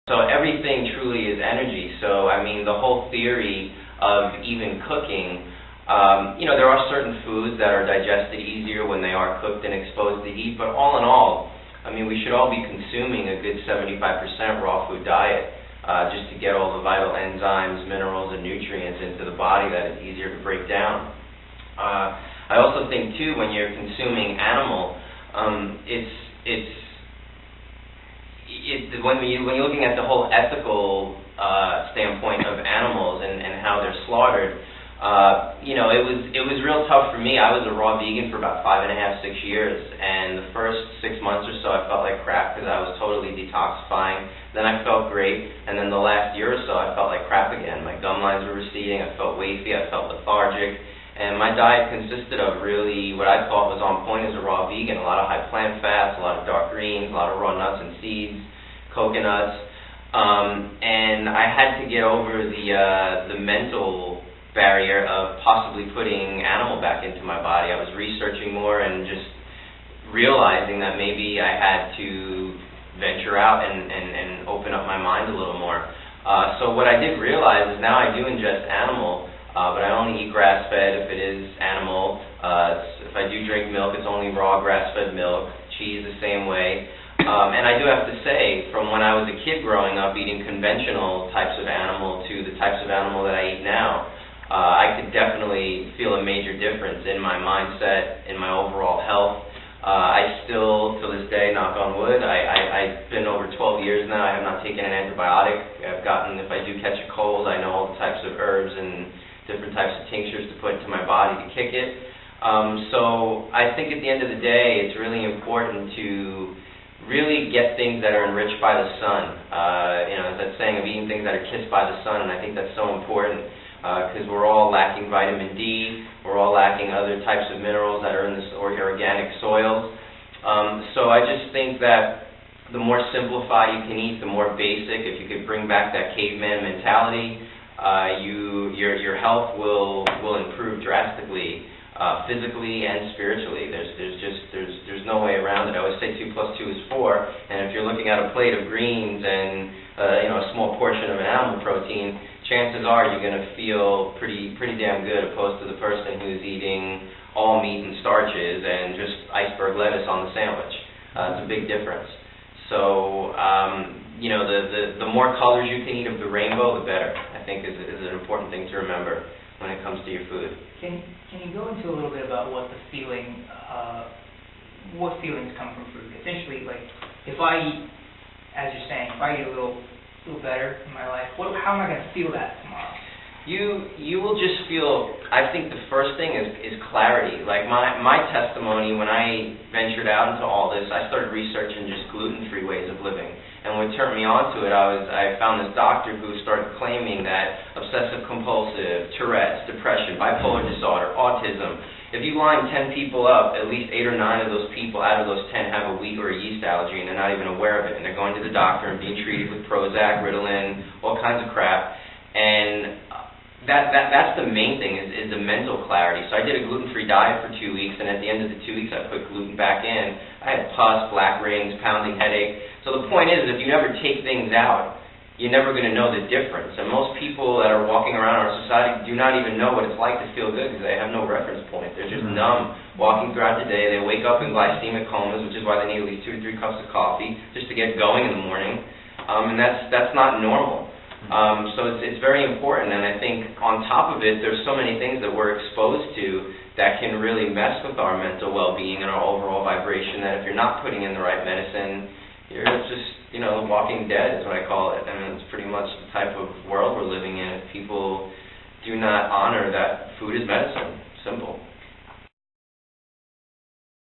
So everything truly is energy. So, I mean, the whole theory of even cooking, there are certain foods that are digested easier when they are cooked and exposed to heat, but all in all, I mean, we should all be consuming a good 75% raw food diet just to get all the vital enzymes, minerals, and nutrients into the body that is easier to break down. I also think, too, when you're consuming animal, when you're looking at the whole ethical standpoint of animals and how they're slaughtered, it was real tough for me. I was a raw vegan for about 5.5, 6 years, and the first 6 months or so I felt like crap because I was totally detoxifying. Then I felt great, and then the last year or so I felt like crap again. My gum lines were receding, I felt wafy, I felt lethargic, and my diet consisted of really what I thought was on point as a raw vegan: a lot of high plant fats, a lot of dark greens, a lot of raw nuts and seeds, coconuts, and I had to get over the mental barrier of possibly putting animal back into my body. I was researching more and just realizing that maybe I had to venture out and open up my mind a little more. So what I did realize is now I do ingest animal, but I only eat grass-fed if it is animal. If I do drink milk, it's only raw grass-fed milk. Cheese the same way. And I do have to say, from when I was a kid growing up eating conventional types of animal to the types of animal that I eat now, I could definitely feel a major difference in my mindset, in my overall health. I still, to this day, knock on wood, I've been over 12 years now, I have not taken an antibiotic. I've gotten, if I do catch a cold, I know all the types of herbs and different types of tinctures to put into my body to kick it. So I think at the end of the day, it's really important to really get things that are enriched by the sun. That saying of eating things that are kissed by the sun, and I think that's so important. Because we're all lacking vitamin D, we're all lacking other types of minerals that are in the organic soils. So I just think that the more simplified you can eat, the more basic. If you could bring back that caveman mentality, your health will improve drastically, physically and spiritually. There's no way around it. I always say 2 + 2 is 4, and if you're looking at a plate of greens and a small portion of an animal protein, chances are you're going to feel pretty damn good, opposed to the person who's eating all meat and starches and just iceberg lettuce on the sandwich. It's a big difference. So, the more colors you can eat of the rainbow, the better, I think is an important thing to remember when it comes to your food. Can you go into a little bit about what feelings come from food? Essentially, like, if I eat, as you're saying, if I eat a little better in my life, how am I going to feel that tomorrow? You will just feel, I think the first thing is clarity. Like my testimony, when I ventured out into all this, I started researching just gluten-free ways of living. And what turned me on to it, I found this doctor who started claiming that obsessive compulsive, Tourette's, depression, bipolar disorder, autism, if you line 10 people up, at least 8 or 9 of those people out of those 10 have a wheat or a yeast allergy, and they're not even aware of it, and they're going to the doctor and being treated with Prozac, Ritalin, all kinds of crap. And that's the main thing, is the mental clarity. So I did a gluten-free diet for 2 weeks, and at the end of the 2 weeks I put gluten back in. I had pus, black rings, pounding headache. So the point is, if you never take things out, you're never going to know the difference. And most people that are walking around our society do not even know what it's like to feel good because they have no reference point. They're just numb, walking throughout the day. They wake up in glycemic comas, which is why they need at least 2 to 3 cups of coffee just to get going in the morning. And that's not normal. So it's very important, and I think on top of it, there's so many things that we're exposed to that can really mess with our mental well-being and our overall vibration, that if you're not putting in the right medicine, you're just, walking dead is what I call it. I mean, it's pretty much the type of world we're living in if people do not honor that food is medicine. Simple.